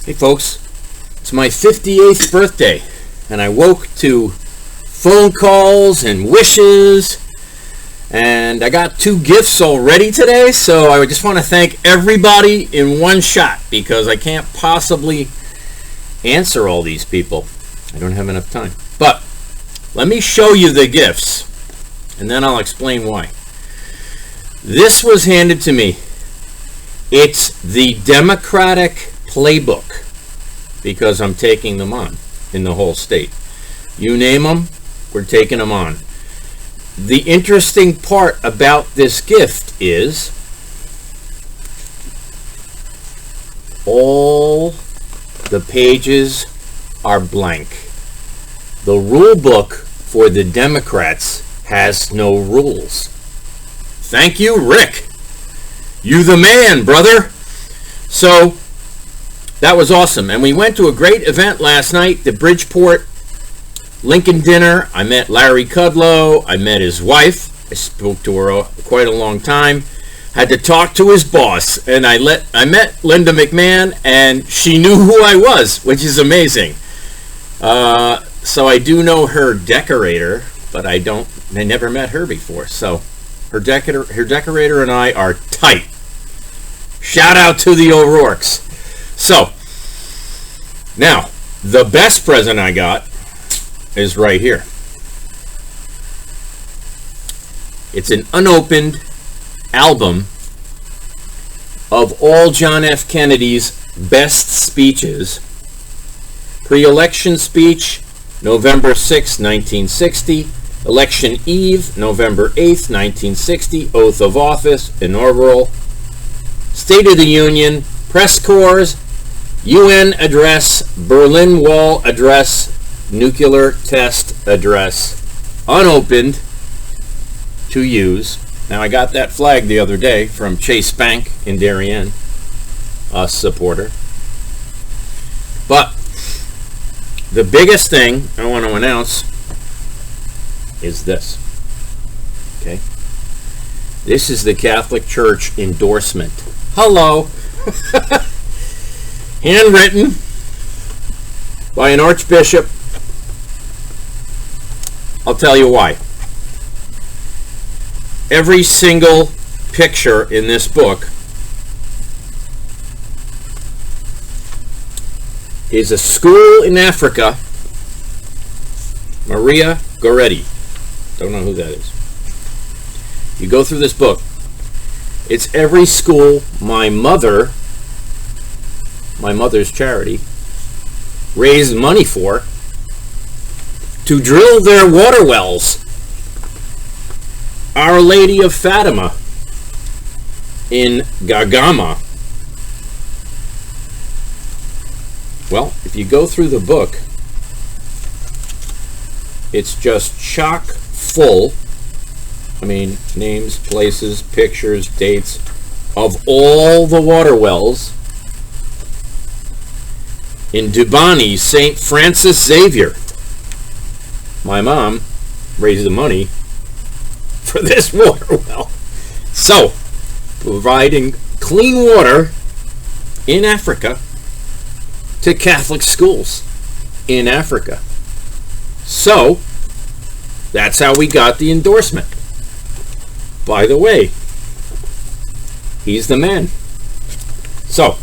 Hey folks, it's my 58th birthday, and I woke to phone calls and wishes, and I got 2 gifts already today, so I just want to thank everybody in one shot, because I can't possibly answer all these people. I don't have enough time. But let me show you the gifts, and then I'll explain why. This was handed to me. It's the Democratic Playbook, because I'm taking them on in the whole state. You name them, we're taking them on. The interesting part about this gift is all the pages are blank. The rule book for the Democrats has no rules. Thank you, Rick. You the man, brother. So that was awesome. And we went to a great event last night, the Bridgeport Lincoln dinner. I met Larry Kudlow. I met his wife. I spoke to her quite a long time. Had to talk to his boss. And I met Linda McMahon, and she knew who I was, which is amazing. So I do know her decorator, but I never met her before. So her decorator and I are tight. Shout out to the O'Rourkes. So, now, the best present I got is right here. It's an unopened album of all John F. Kennedy's best speeches. Pre-election speech, November 6, 1960. Election Eve, November 8th, 1960. Oath of Office, inaugural. State of the Union, press corps, UN address, Berlin Wall address, nuclear test address, unopened to use. Now, I got that flag the other day from Chase Bank in Darien, a supporter. But the biggest thing I want to announce is this. Okay? This is the Catholic Church endorsement. Hello. Handwritten by an archbishop. I'll tell you why. Every single picture in this book is a school in Africa. Maria Goretti. Don't know who that is. You go through this book. It's every school my mother's charity, raised money for to drill their water wells. Our Lady of Fatima in Gagama. Well, if you go through the book, it's just chock full. I mean, names, places, pictures, dates of all the water wells in Dubani, St. Francis Xavier. My mom raised the money for this water well. So, providing clean water in Africa to Catholic schools in Africa. So, that's how we got the endorsement. By the way, he's the man. So,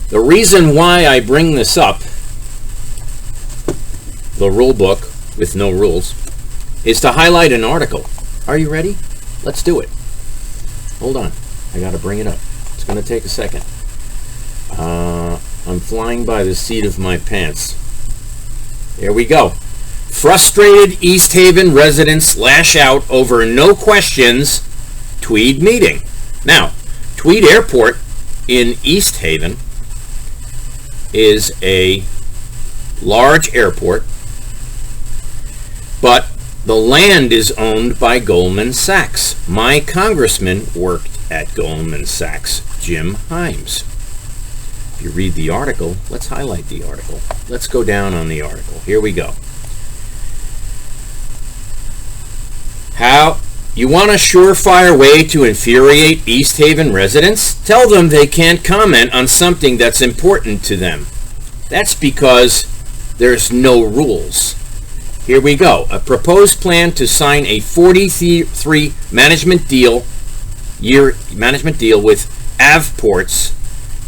the reason why I bring this up, the rule book with no rules, is to highlight an article. Are you ready? Let's do it. Hold on. I got to bring it up. It's going to take a second. I'm flying by the seat of my pants. There we go. Frustrated East Haven residents lash out over no questions Tweed meeting. Now, Tweed Airport in East Haven is a large airport, but the land is owned by Goldman Sachs. My congressman worked at Goldman Sachs, Jim Himes. If you read the article, let's highlight the article. Let's go down on the article. Here we go. You want a surefire way to infuriate East Haven residents? Tell them they can't comment on something that's important to them. That's because there's no rules. Here we go. A proposed plan to sign a 43 management deal with Avports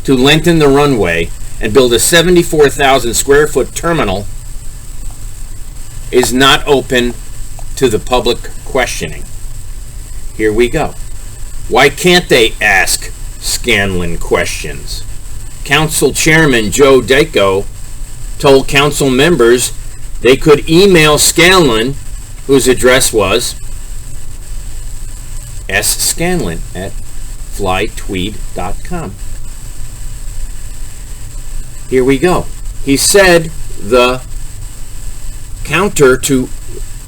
to lengthen the runway and build a 74,000 square foot terminal is not open to the public questioning. Here we go. Why can't they ask Scanlon questions? Council Chairman Joe Dako told council members they could email Scanlon, whose address was sscanlon@flytweed.com. Here we go. He said the counter to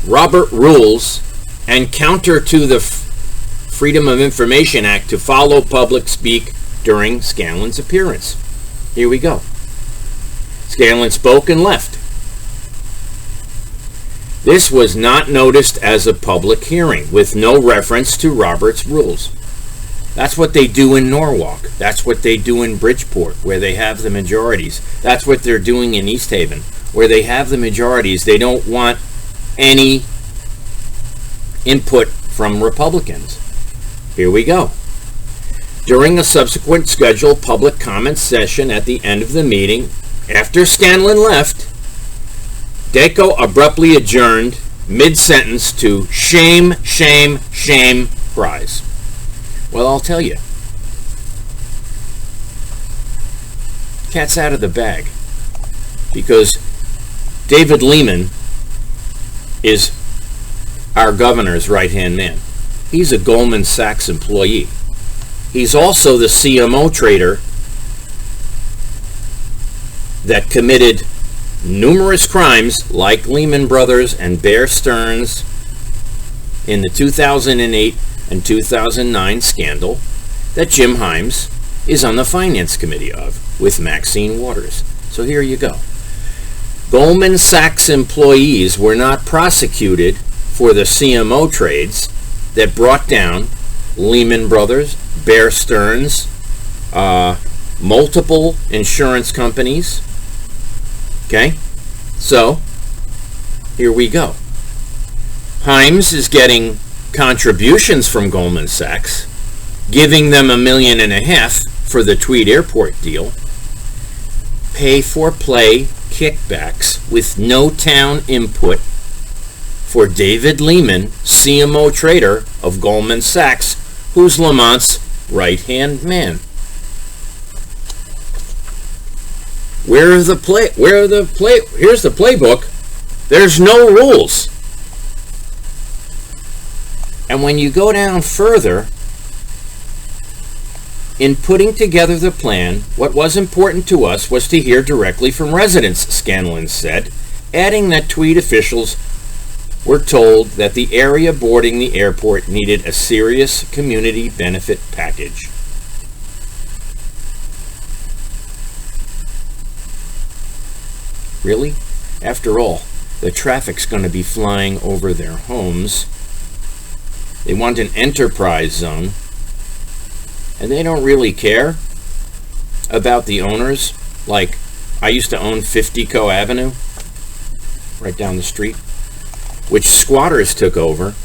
Robert rules and counter to the Freedom of Information Act to follow public speak during Scanlon's appearance. Here we go. Scanlon spoke and left. This was not noticed as a public hearing with no reference to Robert's rules. That's what they do in Norwalk. That's what they do in Bridgeport, where they have the majorities. That's what they're doing in East Haven, where they have the majorities. They don't want any input from Republicans. Here we go. During a subsequent scheduled public comment session at the end of the meeting, after Scanlon left, Dako abruptly adjourned mid-sentence to shame, shame, shame cries. Well, I'll tell you. Cat's out of the bag. Because David Lehman is our governor's right-hand man. He's a Goldman Sachs employee. He's also the CMO trader that committed numerous crimes like Lehman Brothers and Bear Stearns in the 2008 and 2009 scandal that Jim Himes is on the finance committee of with Maxine Waters. So here you go. Goldman Sachs employees were not prosecuted for the CMO trades that brought down Lehman Brothers, Bear Stearns, multiple insurance companies. Okay? So, here we go. Himes is getting contributions from Goldman Sachs, giving them $1.5 million for the Tweed Airport deal, pay-for-play kickbacks with no town input for David Lehman, CMO trader of Goldman Sachs, who's Lamont's right-hand man. Here's the playbook. There's no rules. And when you go down further, in putting together the plan, what was important to us was to hear directly from residents, Scanlon said, adding that Tweed officials were told that the area boarding the airport needed a serious community benefit package. Really? After all, the traffic's going to be flying over their homes. They want an enterprise zone, and they don't really care about the owners. Like, I used to own 50 Co Avenue, right down the street, which squatters took over.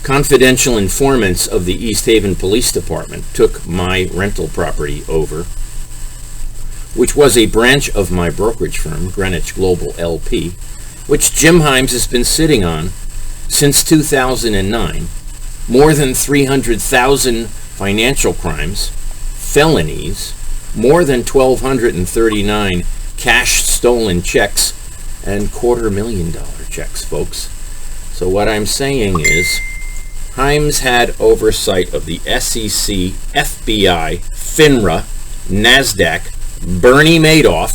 Confidential informants of the East Haven Police Department took my rental property over, which was a branch of my brokerage firm, Greenwich Global LP, which Jim Himes has been sitting on since 2009. More than 300,000 financial crimes, felonies, more than 1,239 cash stolen checks, and $250,000 checks, folks. So what I'm saying is, Himes had oversight of the SEC, FBI, FINRA, NASDAQ, Bernie Madoff.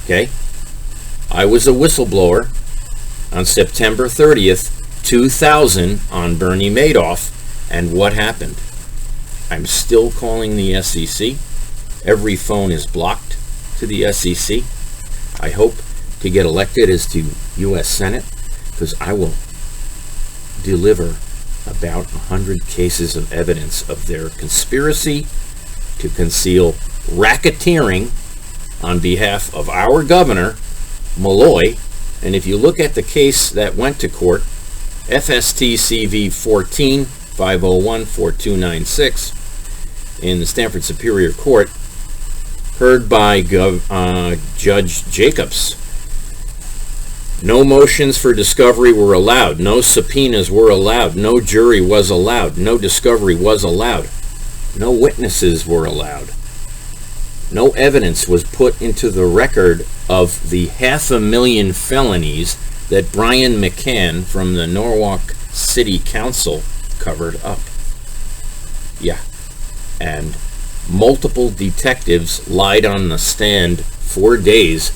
Okay? I was a whistleblower on September 30th, 2000 on Bernie Madoff. And what happened? I'm still calling the SEC. Every phone is blocked to the SEC. I hope to get elected as to U.S. Senate, because I will deliver about 100 cases of evidence of their conspiracy to conceal racketeering on behalf of our governor, Malloy. And if you look at the case that went to court, FST CV 14 501 4296 in the Stanford Superior Court, heard by Judge Jacobs. No motions for discovery were allowed. No subpoenas were allowed. No jury was allowed. No discovery was allowed. No witnesses were allowed. No evidence was put into the record of the 500,000 felonies that Brian McCann from the Norwalk City Council covered up. Yeah. And multiple detectives lied on the stand 4 days.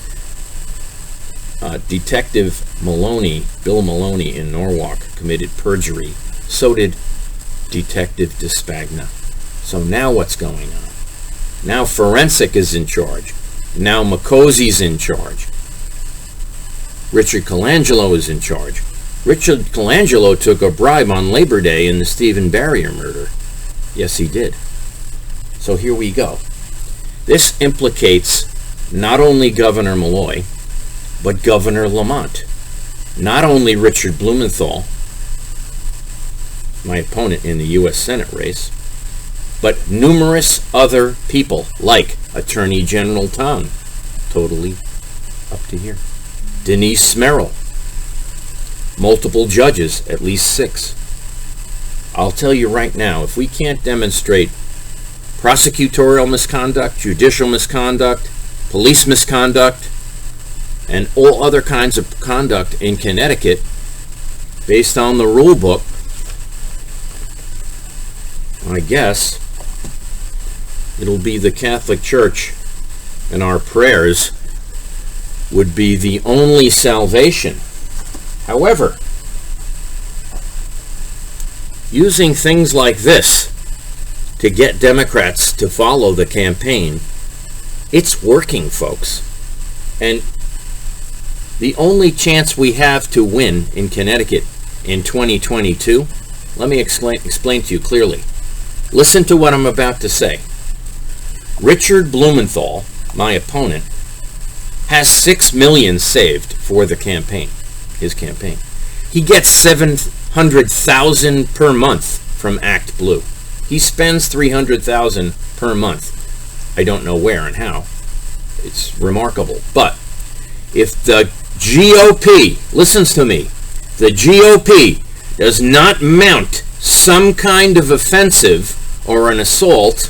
Detective Maloney, Bill Maloney in Norwalk, committed perjury. So did Detective DeSpagna. So now what's going on? Now Forensic is in charge. Now Maccosi's in charge. Richard Colangelo is in charge. Richard Colangelo took a bribe on Labor Day in the Stephen Barrier murder. Yes, he did. So here we go. This implicates not only Governor Malloy, but Governor Lamont. Not only Richard Blumenthal, my opponent in the U.S. Senate race, but numerous other people like Attorney General Tom, totally up to here, Denise Merrill, multiple judges, at least 6. I'll tell you right now, if we can't demonstrate prosecutorial misconduct, judicial misconduct, police misconduct, and all other kinds of conduct in Connecticut based on the rule book, I guess it'll be the Catholic Church, and our prayers would be the only salvation. However, using things like this to get Democrats to follow the campaign, it's working, folks. And the only chance we have to win in Connecticut in 2022, let me explain to you clearly. Listen to what I'm about to say. Richard Blumenthal, my opponent, has $6 million saved for the campaign, his campaign. He gets $700,000 per month from Act Blue. He spends $300,000 per month. I don't know where and how. It's remarkable. But if the GOP, listens to me, the GOP does not mount some kind of offensive or an assault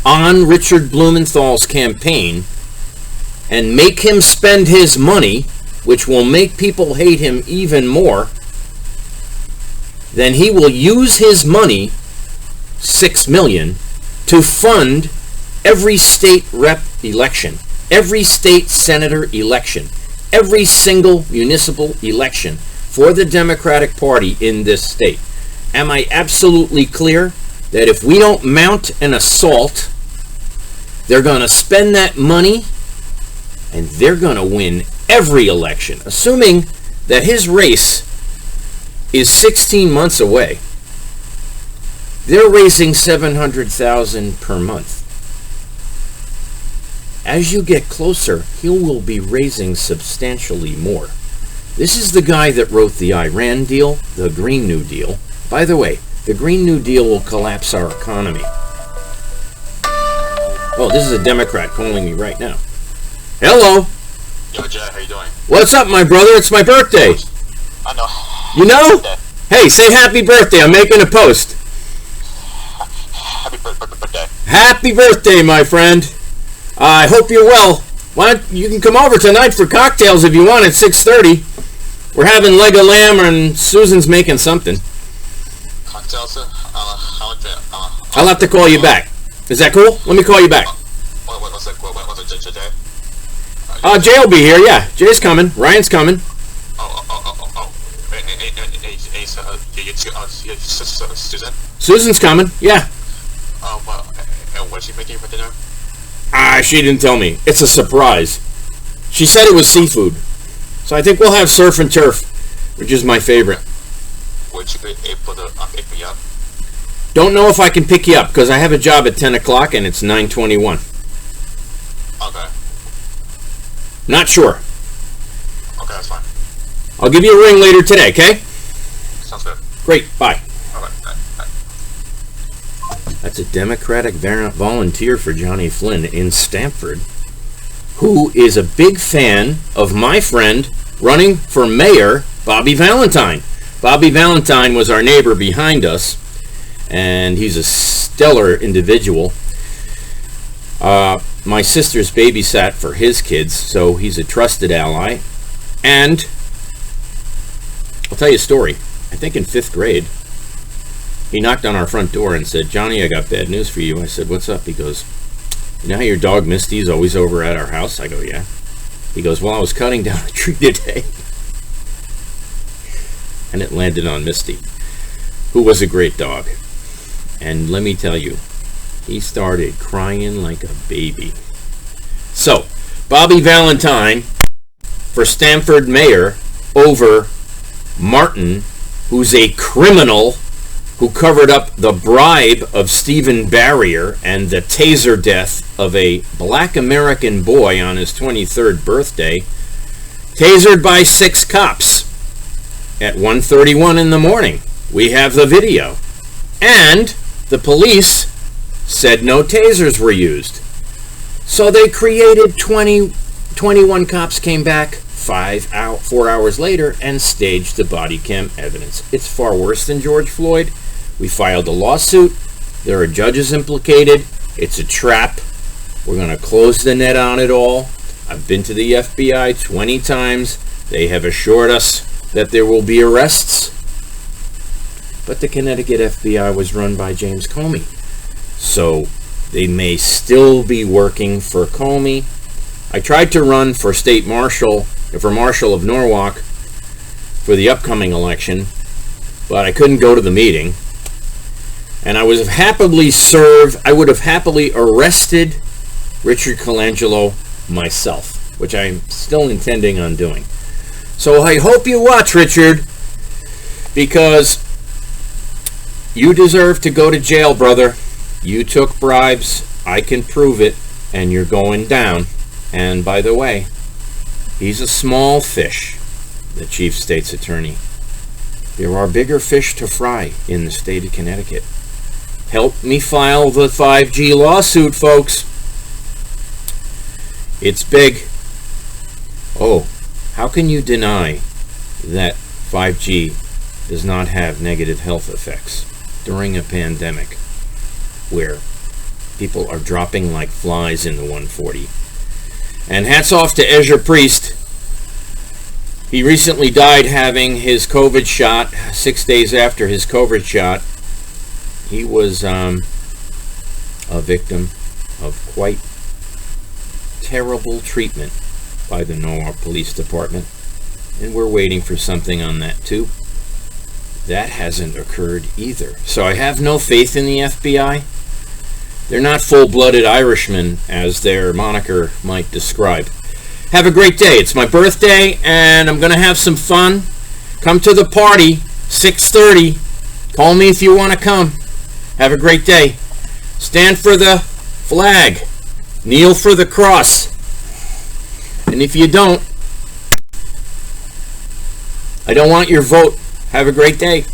on Richard Blumenthal's campaign and make him spend his money, which will make people hate him even more, then he will use his money, $6 million, to fund every state rep election, every state senator election, every single municipal election for the Democratic Party in this state. Am I absolutely clear that if we don't mount an assault, they're going to spend that money and they're going to win every election, assuming that his race is 16 months away? They're raising $700,000 per month. As you get closer, he will be raising substantially more. This is the guy that wrote the Iran deal, the Green New Deal. By the way, the Green New Deal will collapse our economy. Oh, this is a Democrat calling me right now. Hello. Yo, Jay, how you doing? What's up, my brother? It's my birthday. I know. You know? Hey, say happy birthday. I'm making a post. Happy birthday. Happy birthday, my friend. I hope you're well. You can come over tonight for cocktails if you want at 6:30. We're having leg of lamb and Susan's making something. Cocktails? I'll have to call you back. Is that cool? Let me call you back. What's it, Jay? Jay will be here, yeah. Jay's coming. Ryan's coming. Susan? Susan's coming, yeah. And what's she making for dinner? She didn't tell me. It's a surprise. She said it was seafood. So I think we'll have surf and turf, which is my favorite. would you be able to pick me up? Don't know if I can pick you up because I have a job at 10 o'clock and it's 9:21. Okay. Not sure. Okay, that's fine. I'll give you a ring later today, okay? Sounds good. Great, bye. Alright, bye. That's a Democratic volunteer for Johnny Flynn in Stamford, who is a big fan of my friend running for mayor, Bobby Valentine. Bobby Valentine was our neighbor behind us, and he's a stellar individual. My sister's babysat for his kids, so he's a trusted ally. And I'll tell you a story. I think in 5th grade, he knocked on our front door and said, "Johnny, I got bad news for you." I said, "What's up?" He goes, "You know how your dog Misty is always over at our house?" I go, "Yeah." He goes, "Well, I was cutting down a tree today." And it landed on Misty, who was a great dog. And let me tell you, he started crying like a baby. So, Bobby Valentine for Stamford mayor over Martin, who's a criminal who covered up the bribe of Stephen Barrier and the taser death of a black American boy on his 23rd birthday, tasered by 6 cops at 1:31 in the morning. We have the video. And the police said no tasers were used. So they created 21 cops came back 4 hours later and staged the body cam evidence. It's far worse than George Floyd. We filed a lawsuit. There are judges implicated. It's a trap. We're going to close the net on it all. I've been to the FBI 20 times. They have assured us that there will be arrests. But the Connecticut FBI was run by James Comey. So they may still be working for Comey. I tried to run for state marshal, for Marshal of Norwalk for the upcoming election, but I couldn't go to the meeting. And I would have happily arrested Richard Colangelo myself, which I'm still intending on doing. So I hope you watch, Richard, because you deserve to go to jail, brother. You took bribes. I can prove it, and you're going down. And by the way, he's a small fish, the chief state's attorney. There are bigger fish to fry in the state of Connecticut. Help me file the 5G lawsuit, folks. It's big. Oh, how can you deny that 5G does not have negative health effects during a pandemic where people are dropping like flies in the 140? And hats off to Ezra Priest. He recently died having his COVID shot. 6 days after his COVID shot, he was a victim of quite terrible treatment by the Norwalk Police Department. And we're waiting for something on that too. That hasn't occurred either. So I have no faith in the FBI. They're not full-blooded Irishmen, as their moniker might describe. Have a great day. It's my birthday, and I'm going to have some fun. Come to the party, 6:30. Call me if you want to come. Have a great day. Stand for the flag. Kneel for the cross. And if you don't, I don't want your vote. Have a great day.